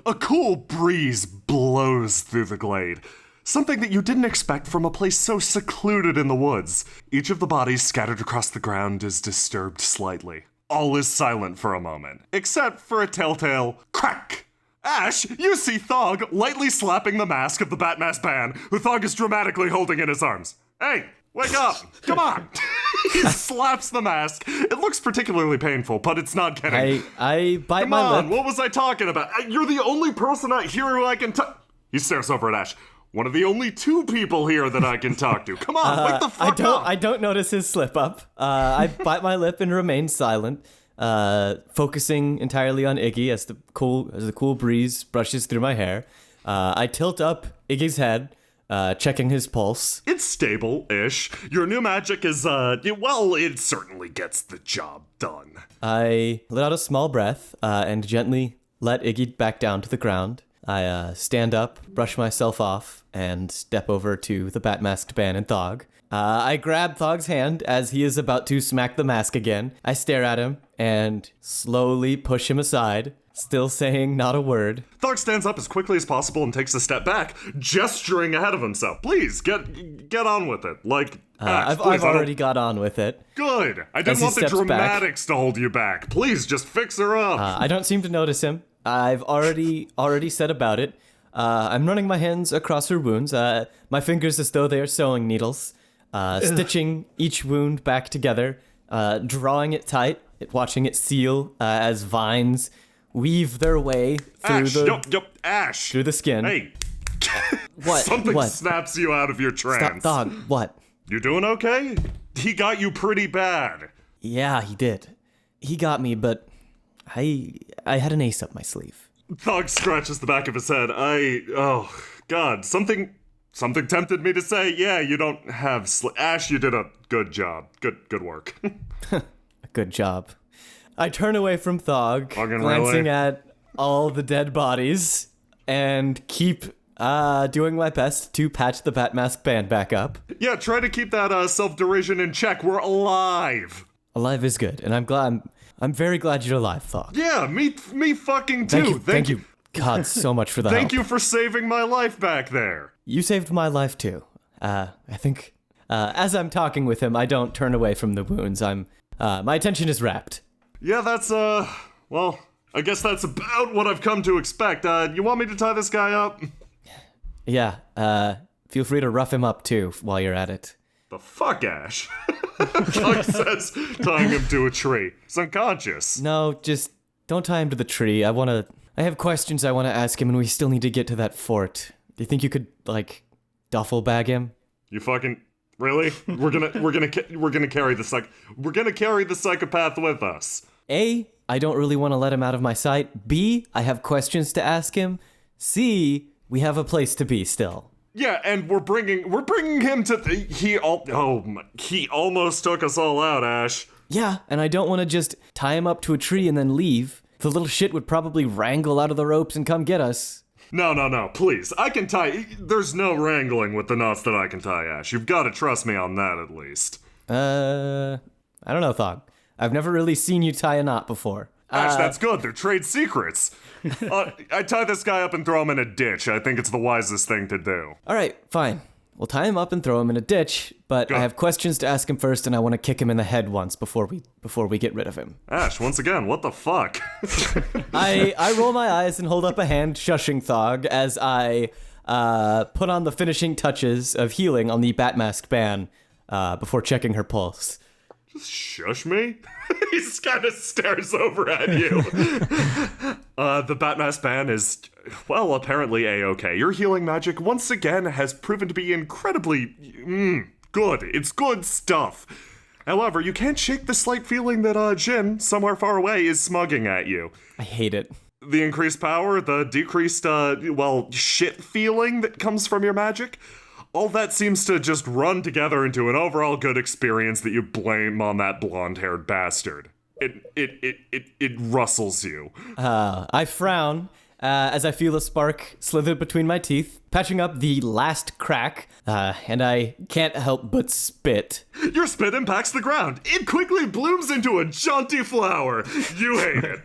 A cool breeze blows through the glade. Something that you didn't expect from a place so secluded in the woods. Each of the bodies scattered across the ground is disturbed slightly. All is silent for a moment, except for a telltale crack. Ashe, you see Thog lightly slapping the mask of the Batmask band, who Thog is dramatically holding in his arms. Hey, wake up! Come on! He slaps the mask. It looks particularly painful, but it's not kidding. I bite Come my on, lip. what was I talking about? You're the only person out here who I can talk. He stares over at Ashe. One of the only two people here that I can talk to. Come on, wake the fuck up! I don't notice his slip up. I bite my lip and remain silent, focusing entirely on Iggy as the cool breeze brushes through my hair. I tilt up Iggy's head, checking his pulse. It's stable-ish. Your new magic is, it certainly gets the job done. I let out a small breath and gently let Iggy back down to the ground. I stand up, brush myself off, and step over to the bat-masked Ban and Thog. I grab Thog's hand as he is about to smack the mask again. I stare at him and slowly push him aside, still saying not a word. Thog stands up as quickly as possible and takes a step back, gesturing ahead of himself. Please, get on with it. I've already got on with it. Good. I didn't want the dramatics to hold you back. Please, just fix her up. I don't seem to notice him. I've already said about it. I'm running my hands across her wounds, my fingers as though they are sewing needles, stitching each wound back together, drawing it tight, watching it seal as vines weave their way through Ashe. through the skin. Hey. What? Something What? snaps you out of your trance. Stop, Thog. What? You doing okay? He got you pretty bad. Yeah, he did. He got me, but I had an ace up my sleeve. Thog scratches the back of his head. Oh, God. Something tempted me to say, yeah, you don't have Ashe, you did a good job. Good work. Good job. I turn away from Thog, glancing at all the dead bodies, and keep doing my best to patch the Batmask band back up. Yeah, try to keep that self-derision in check. We're alive. Alive is good, and I'm very glad you're alive, Thog. Yeah, me fucking too. Thank you, God, so much for the help. Thank you for saving my life back there. You saved my life too. I think as I'm talking with him, I don't turn away from the wounds. My attention is rapt. Yeah, that's well, I guess that's about what I've come to expect. You want me to tie this guy up? Yeah, feel free to rough him up too while you're at it. The fuck, Ashe? Thug says, tying him to a tree. He's unconscious. No, just don't tie him to the tree. I have questions I want to ask him, and we still need to get to that fort. Do you think you could, duffel bag him? You fucking really? We're gonna carry the psychopath with us. A, I don't really want to let him out of my sight. B, I have questions to ask him. C, we have a place to be still. Yeah, and we're bringing him to he almost took us all out, Ashe. Yeah, and I don't want to just tie him up to a tree and then leave. The little shit would probably wrangle out of the ropes and come get us. No, please. I can tie. There's no wrangling with the knots that I can tie, Ashe. You've got to trust me on that at least. I don't know, Thog. I've never really seen you tie a knot before. Ashe, that's good. They're trade secrets. I tie this guy up and throw him in a ditch. I think it's the wisest thing to do. All right, fine. We'll tie him up and throw him in a ditch, but I have questions to ask him first, and I want to kick him in the head once before we get rid of him. Ashe, once again, what the fuck? I roll my eyes and hold up a hand shushing Thog as I put on the finishing touches of healing on the Batmask Ban before checking her pulse. Just shush me? He kind of stares over at you. The Batmask Ban is, well, apparently A-okay. Your healing magic, once again, has proven to be incredibly good. It's good stuff. However, you can't shake the slight feeling that Jin, somewhere far away, is smugging at you. I hate it. The increased power, the decreased, shit feeling that comes from your magic, all that seems to just run together into an overall good experience that you blame on that blonde-haired bastard. It rustles you. I frown as I feel a spark slither between my teeth, patching up the last crack, and I can't help but spit. Your spit impacts the ground. It quickly blooms into a jaunty flower. You hate it.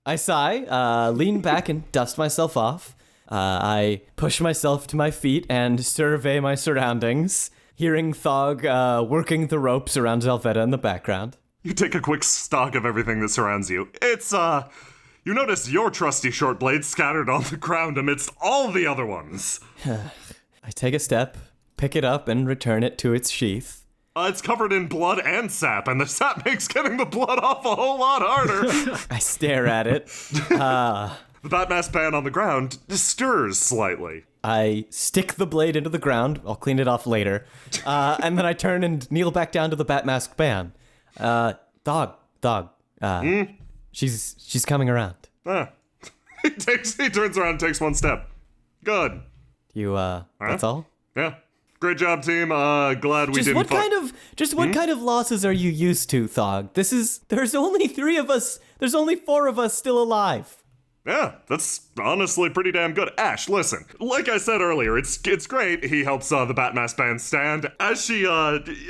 I sigh, lean back and dust myself off. I push myself to my feet and survey my surroundings, hearing Thog working the ropes around Zalvetta in the background. You take a quick stock of everything that surrounds you. It's, you notice your trusty short blade scattered on the ground amidst all the other ones. I take a step, pick it up, and return it to its sheath. It's covered in blood and sap, and the sap makes getting the blood off a whole lot harder. I stare at it. The bat mask band on the ground stirs slightly. I stick the blade into the ground. I'll clean it off later. And then I turn and kneel back down to the bat mask band. Thog. She's coming around. He turns around and takes one step. Good. You, that's all? Yeah. Great job, team. Glad we didn't What kind of losses are you used to, Thog? There's only 3 of us. There's only 4 of us still alive. Yeah, that's honestly pretty damn good. Ashe, listen. Like I said earlier, it's great. He helps the Batmask band stand. As she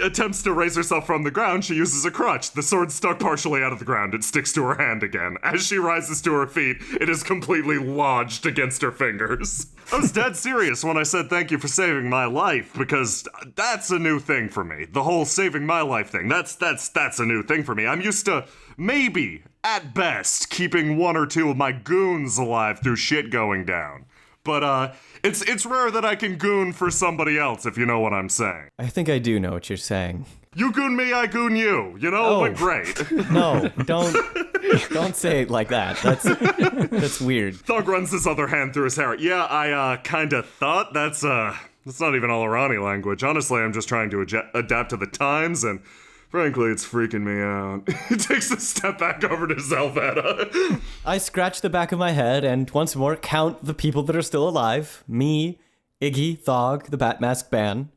attempts to raise herself from the ground, she uses a crutch. The sword stuck partially out of the ground. It sticks to her hand again. As she rises to her feet, it is completely lodged against her fingers. I was dead serious when I said thank you for saving my life, because that's a new thing for me. The whole saving my life thing, that's a new thing for me. I'm used to maybe, at best, keeping 1 or 2 of my goons alive through shit going down. But it's rare that I can goon for somebody else, if you know what I'm saying. I think I do know what you're saying. You goon me, I goon you. You know, but great. No, don't say it like that. That's weird. Thug runs his other hand through his hair. Yeah, I kinda thought that's not even all Irani language. Honestly, I'm just trying to adapt to the times, and frankly, it's freaking me out. He takes a step back over to Zalvetta. I scratch the back of my head and once more count the people that are still alive. Me, Iggy, Thog, the Batmask band.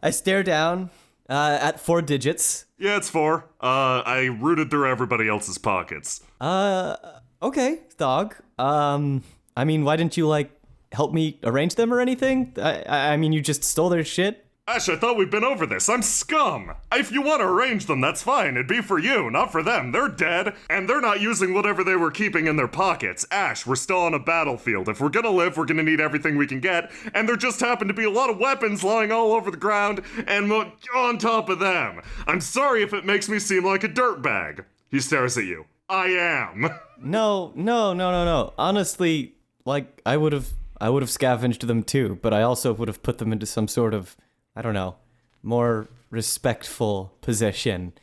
I stare down at 4 digits. Yeah, it's 4. I rooted through everybody else's pockets. Okay, Thog. I mean, why didn't you, help me arrange them or anything? I mean, you just stole their shit? Ashe, I thought we'd been over this. I'm scum. If you want to arrange them, that's fine. It'd be for you, not for them. They're dead, and they're not using whatever they were keeping in their pockets. Ashe, we're still on a battlefield. If we're gonna live, we're gonna need everything we can get, and there just happen to be a lot of weapons lying all over the ground, and on top of them. I'm sorry if it makes me seem like a dirtbag. He stares at you. I am. No. Honestly, I would have scavenged them too, but I also would have put them into some sort of, I don't know, more respectful position.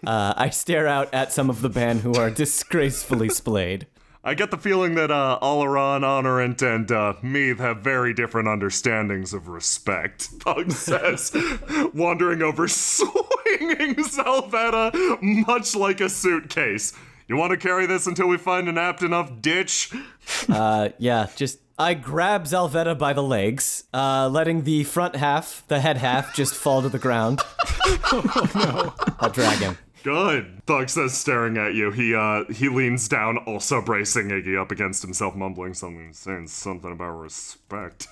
I stare out at some of the band who are disgracefully splayed. I get the feeling that Alaran, Honorant, and Meath have very different understandings of respect, Thug says, wandering over, swinging Zalvetta much like a suitcase. You want to carry this until we find an apt enough ditch? Yeah, I grab Zalvetta by the legs, letting the front half, the head half, just fall to the ground. Oh, no. I'll drag him. Good, Thug says, staring at you. He leans down, also bracing Iggy up against himself, mumbling something, saying something about respect.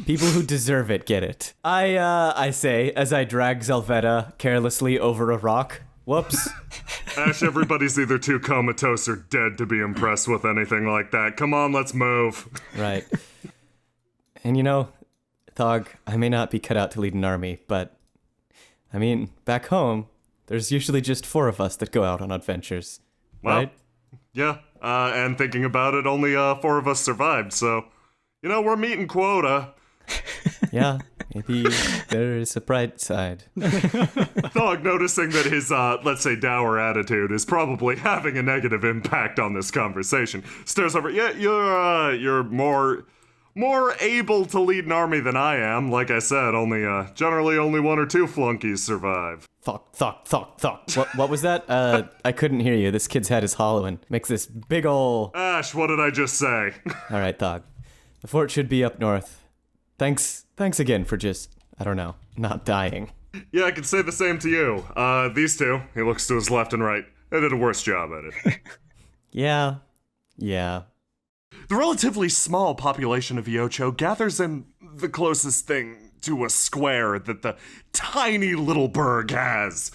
People who deserve it get it. I say, as I drag Zalvetta carelessly over a rock. Whoops. Ashe, everybody's either too comatose or dead to be impressed with anything like that. Come on, let's move. Right. And Thog, I may not be cut out to lead an army, but, I mean, back home, there's usually just 4 of us that go out on adventures, right? Yeah, and thinking about it, only 4 of us survived, so, we're meeting quota. Yeah, maybe there is a bright side. Thog, noticing that his, let's say, dour attitude is probably having a negative impact on this conversation, stares over. Yeah, you're more able to lead an army than I am. Like I said, generally only 1 or 2 flunkies survive. Thog. What was that? I couldn't hear you. This kid's head is hollowing. Makes this big ol'... Ashe, what did I just say? All right, Thog. The fort should be up north. Thanks again for just, I don't know, not dying. Yeah, I could say the same to you. These 2, he looks to his left and right, they did a worse job at it. Yeah. The relatively small population of Yocho gathers in the closest thing to a square that the tiny little burg has.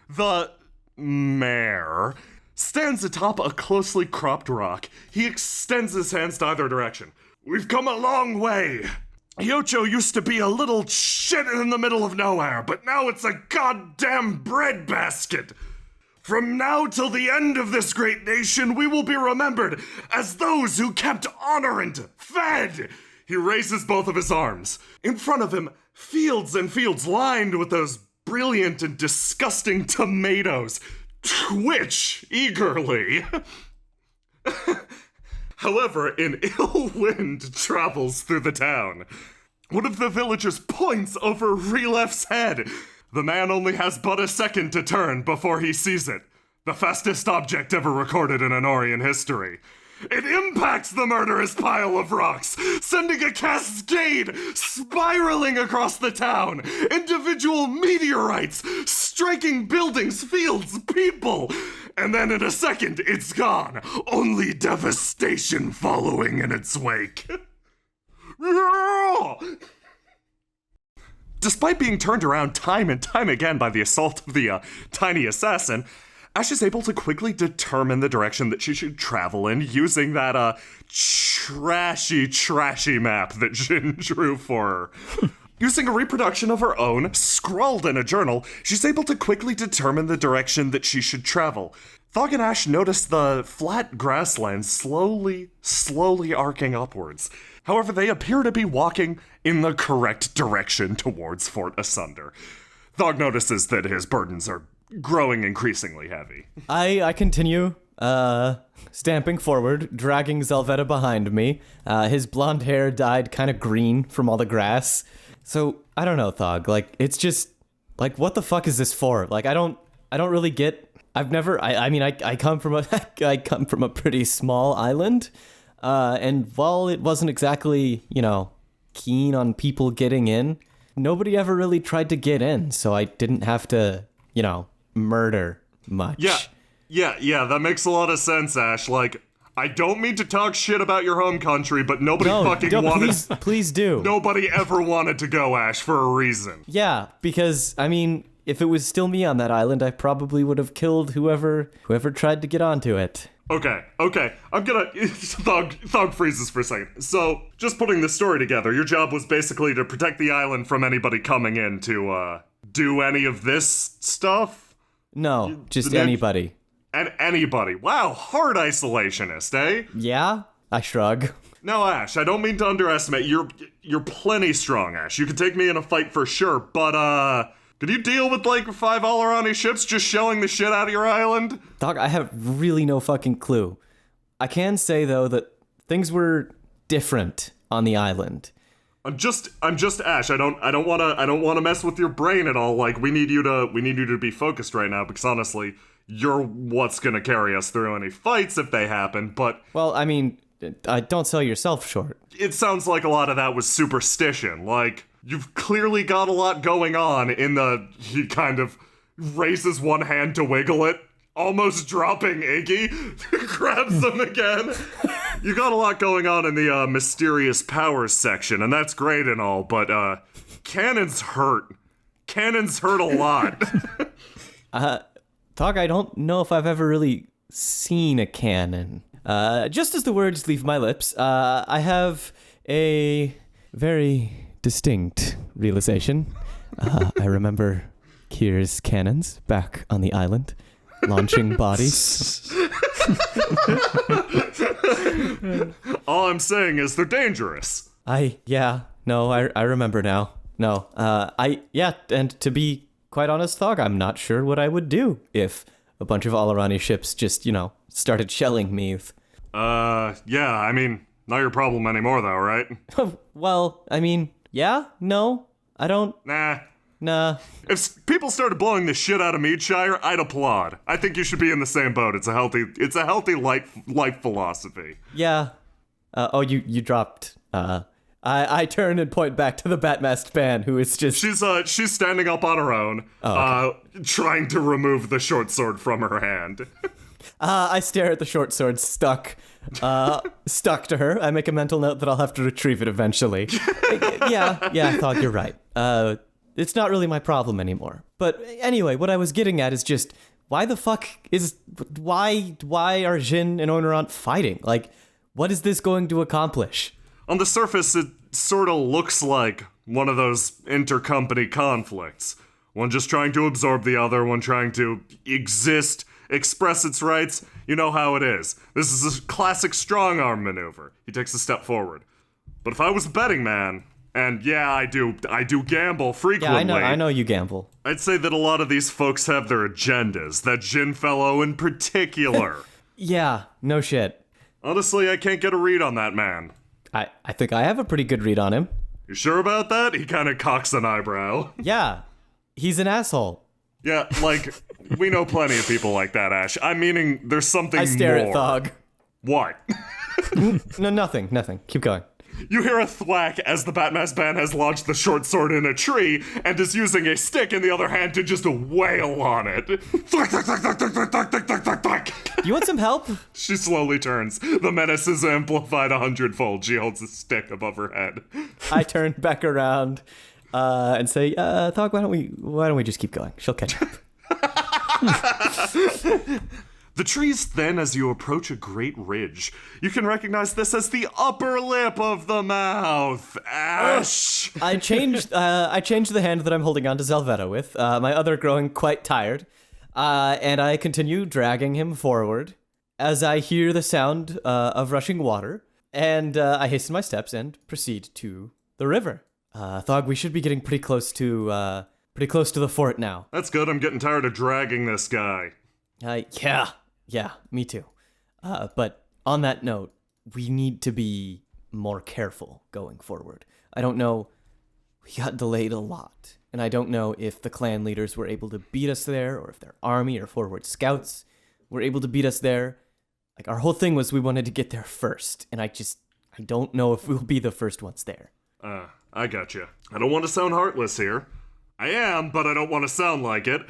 The mayor. stands atop a closely cropped rock. He extends his hands to either direction. We've come a long way. Yocho used to be a little shit in the middle of nowhere, but now it's a goddamn breadbasket. From now till the end of this great nation, we will be remembered as those who kept honor and fed. He raises both of his arms. In front of him, fields and fields lined with those brilliant and disgusting tomatoes twitch eagerly. However, an ill wind travels through the town. One of the villagers points over Relef's head. The man only has but a second to turn before he sees it. The fastest object ever recorded in Anorian history. It impacts the murderous pile of rocks, sending a cascade spiraling across the town. Individual meteorites striking buildings, fields, people. And then in a second, it's gone. Only devastation following in its wake. Despite being turned around time and time again by the assault of the tiny assassin, Ashe is able to quickly determine the direction that she should travel in using that trashy map that Jin drew for her. Using a reproduction of her own, scrawled in a journal, she's able to quickly determine the direction that she should travel. Thog and Ashe notice the flat grassland slowly arcing upwards. However, they appear to be walking in the correct direction towards Fort Asunder. Thog notices that his burdens are growing increasingly heavy. I continue, stamping forward, dragging Zalvetta behind me. His blonde hair dyed kind of green from all the grass. So, I don't know, Thog, like, it's just, like, what the fuck is this for? Like, I don't really get, I come from a pretty small island, and while it wasn't exactly, keen on people getting in, nobody ever really tried to get in, so I didn't have to, murder much. Yeah, that makes a lot of sense, Ashe. Like, I don't mean to talk shit about your home country, but nobody wanted... Please do. Nobody ever wanted to go, Ashe, for a reason. Yeah, because, if it was still me on that island, I probably would have killed whoever tried to get onto it. Okay. I'm gonna... Thog freezes for a second. So, just putting the story together, your job was basically to protect the island from anybody coming in to, do any of this stuff? No, just anybody. And anybody. Wow, hard isolationist, eh? Yeah? I shrug. Now, Ashe, I don't mean to underestimate. You're plenty strong, Ashe. You can take me in a fight for sure, but, could you deal with, 5 Alarani ships just shelling the shit out of your island? Doc, I have really no fucking clue. I can say, though, that things were different on the island. I'm just Ashe. I don't wanna mess with your brain at all. Like, we need you to be focused right now, because honestly, you're what's gonna carry us through any fights if they happen, but... Well, don't sell yourself short. It sounds like a lot of that was superstition. Like, you've clearly got a lot going on he kind of raises one hand to wiggle it, almost dropping Iggy, grabs him again. You got a lot going on in the mysterious powers section, and that's great and all, but cannons hurt. Cannons hurt a lot. Thog, I don't know if I've ever really seen a cannon. Just as the words leave my lips, I have a very distinct realization. I remember Kier's cannons back on the island, launching bodies. All I'm saying is they're dangerous. I remember now. No, and to be quite honest, Thog, I'm not sure what I would do if a bunch of Alarani ships just, started shelling me. Not your problem anymore though, right? Well, no, I don't... Nah. If people started blowing the shit out of Meadshire, I'd applaud. I think you should be in the same boat. It's a healthy life philosophy. Yeah. You dropped. I turn and point back to the Batmasked band, who is just... She's standing up on her own, trying to remove the short sword from her hand. I stare at the short sword stuck to her. I make a mental note that I'll have to retrieve it eventually. I thought you're right. It's not really my problem anymore. But anyway, what I was getting at is just, why the fuck why are Jin and Onorant fighting? Like, what is this going to accomplish? On the surface, it sort of looks like one of those intercompany conflicts. One just trying to absorb the other, one trying to exist, express its rights. You know how it is. This is a classic strong-arm maneuver. He takes a step forward. But if I was a betting man, and yeah, I do gamble frequently. Yeah, I know you gamble. I'd say that a lot of these folks have their agendas, that Jin fellow in particular. Yeah, no shit. Honestly, I can't get a read on that man. I think I have a pretty good read on him. You sure about that? He kind of cocks an eyebrow. Yeah, he's an asshole. Yeah, like, we know plenty of people like that, Ashe. I'm meaning there's something more. I stare at Thog. What? No, nothing. Keep going. You hear a thwack as the Batmask band has launched the short sword in a tree and is using a stick in the other hand to just wail on it. You want some help? She slowly turns. The menace is amplified 100-fold. She holds a stick above her head. I turn back around and say, Thog, why don't we just keep going? She'll catch up. The tree's thin as you approach a great ridge. You can recognize this as the upper lip of the mouth. Ashe! I changed the hand that I'm holding onto Zalvetta with, my other growing quite tired, and I continue dragging him forward as I hear the sound of rushing water, and I hasten my steps and proceed to the river. Thog, we should be getting pretty close to the fort now. That's good. I'm getting tired of dragging this guy. Yeah, me too. But on that note, we need to be more careful going forward. I don't know, we got delayed a lot, and I don't know if the clan leaders were able to beat us there, or if their army or forward scouts were able to beat us there. Like, our whole thing was we wanted to get there first, and I don't know if we'll be the first ones there. I gotcha. I don't want to sound heartless here. I am, but I don't want to sound like it.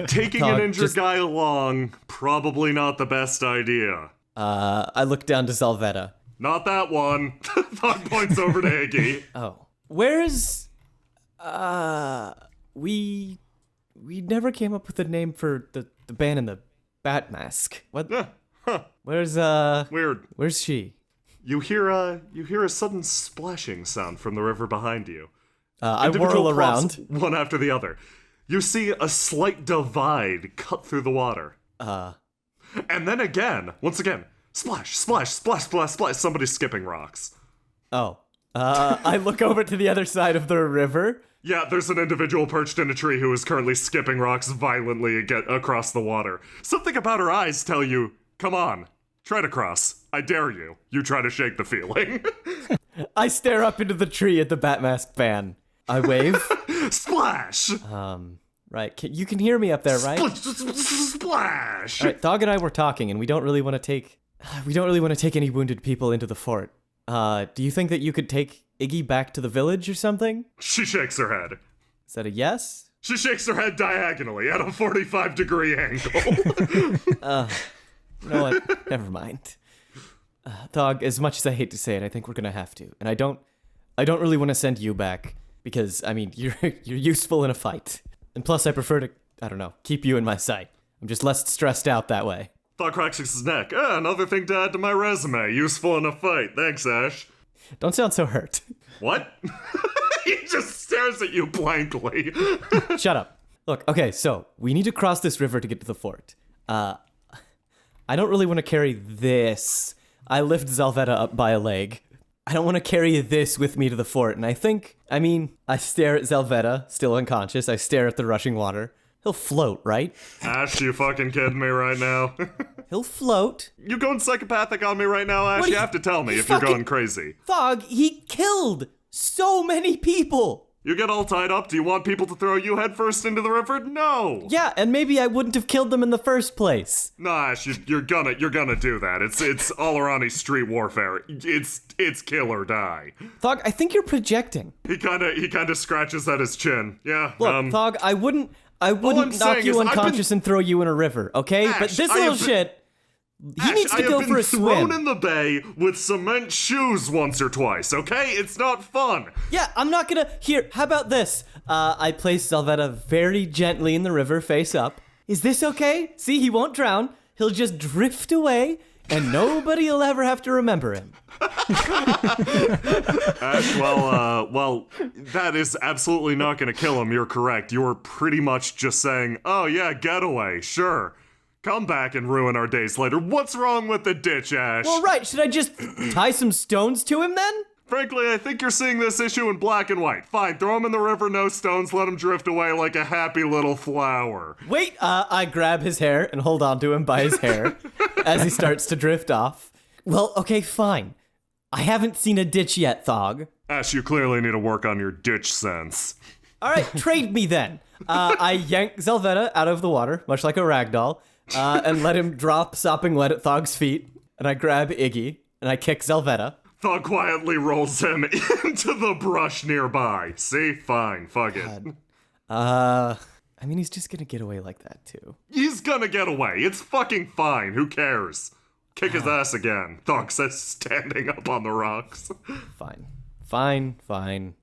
Taking an injured guy along, probably not the best idea. I look down to Zalvetta. Not that one. Thog points over to Iggy. Oh. Where's... We never came up with a name for the band in the bat mask. What? Yeah. Huh. Where's, Weird. Where's she? You hear a sudden splashing sound from the river behind you. I Individual whirl props, around. one after the other. You see a slight divide cut through the water. And then once again, splash, splash, splash, splash, splash. Somebody's skipping rocks. Oh. I look over to the other side of the river. Yeah, there's an individual perched in a tree who is currently skipping rocks violently across the water. Something about her eyes tell you, come on, try to cross. I dare you. You try to shake the feeling. I stare up into the tree at the Batmask fan. I wave. Splash! Right. You can hear me up there, right? Splash! All right, Thog and I were talking, and we don't really want to take any wounded people into the fort. Do you think that you could take Iggy back to the village or something? She shakes her head. Is that a yes? She shakes her head diagonally at a 45-degree angle. You know what? Never mind. Thog, as much as I hate to say it, I think we're gonna have to. And I don't really want to send you back because, I mean, you're useful in a fight. And plus, I prefer to, I don't know, keep you in my sight. I'm just less stressed out that way. Thog cracks his neck. Another thing to add to my resume. Useful in a fight. Thanks, Ashe. Don't sound so hurt. What? He just stares at you blankly. Shut up. Look, okay, so we need to cross this river to get to the fort. I don't really want to carry this. I lift Zalvetta up by a leg. I don't want to carry this with me to the fort, and I stare at Zalvetta, still unconscious. I stare at the rushing water. He'll float, right? Ashe, you fucking kidding me right now? He'll float. You going psychopathic on me right now, Ashe? You have to tell me if you're going crazy. Thog, he killed so many people. You get all tied up. Do you want people to throw you headfirst into the river? No. Yeah, and maybe I wouldn't have killed them in the first place. Nah, Ashe, you're gonna do that. It's all around street warfare. It's kill or die. Thog, I think you're projecting. He kinda scratches at his chin. Yeah. Look, Thog, I wouldn't knock you unconscious and throw you in a river, okay? Ashe, but this little shit, he needs to go for a swim. I have been thrown in the bay with cement shoes once or twice, okay? It's not fun. Yeah, I'm not gonna... Here, how about this? I place Zalvetta very gently in the river, face up, Is this okay? See, he won't drown. He'll just drift away, and nobody will ever have to remember him. Ash, well, that is absolutely not going to kill him. You're correct. You're pretty much just saying, oh yeah, getaway, sure. Come back and ruin our days later. What's wrong with the ditch, Ash? Well, right. Should I just tie some stones to him then? Frankly, I think you're seeing this issue in black and white. Fine, throw him in the river, no stones, let him drift away like a happy little flower. Wait, I grab his hair and hold on to him by his hair as he starts to drift off. Well, okay, fine. I haven't seen a ditch yet, Thog. Ash, you clearly need to work on your ditch sense. All right, trade me then. I yank Zalvetta out of the water, much like a ragdoll, and let him drop sopping wet at Thog's feet. And I grab Iggy, and I kick Zalvetta. Thog quietly rolls him into the brush nearby. See? Fine, fuck it. I mean, he's just gonna get away like that, too. He's gonna get away. It's fucking fine. Who cares? Kick his ass again. Thog says, standing up on the rocks. Fine.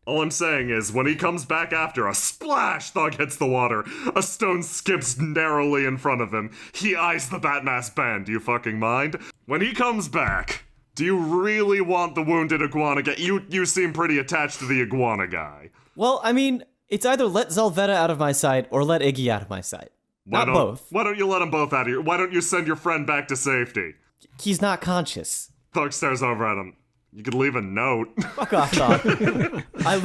All I'm saying is, when he comes back after a splash, Thog hits the water. A stone skips narrowly in front of him. He eyes the Batmask band. Do you fucking mind? When he comes back, do you really want the wounded iguana guy? You seem pretty attached to the iguana guy. Well, I mean, it's either let Zalvetta out of my sight or let Iggy out of my sight. Not both. Why don't you let them both out of here? Why don't you send your friend back to safety? He's not conscious. Thug stares over at him. You could leave a note. Fuck off, Thog. I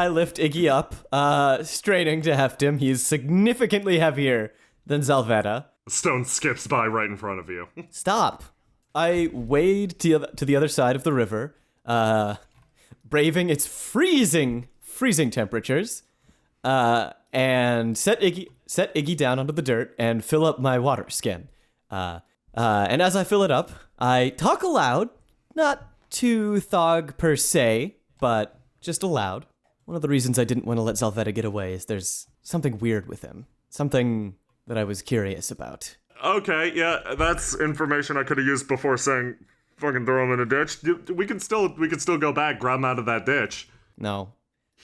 lift Iggy up, straining to heft him. He's significantly heavier than Zalvetta. The stone skips by right in front of you. Stop. I wade to the other side of the river, braving its freezing temperatures, and set Iggy down onto the dirt and fill up my water skin. And as I fill it up, I talk aloud, not to Thog per se, but just aloud. One of the reasons I didn't want to let Zalvetta get away is there's something weird with him. Something that I was curious about. Okay, yeah, that's information I could have used before saying fucking throw him in a ditch. We can still go back, grab him out of that ditch. No.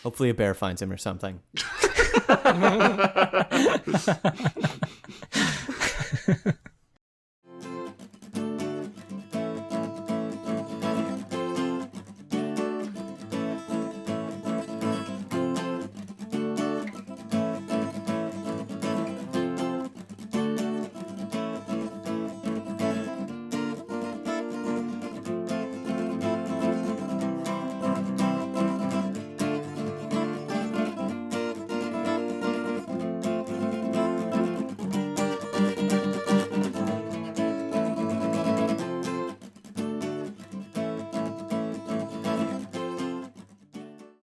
Hopefully a bear finds him or something.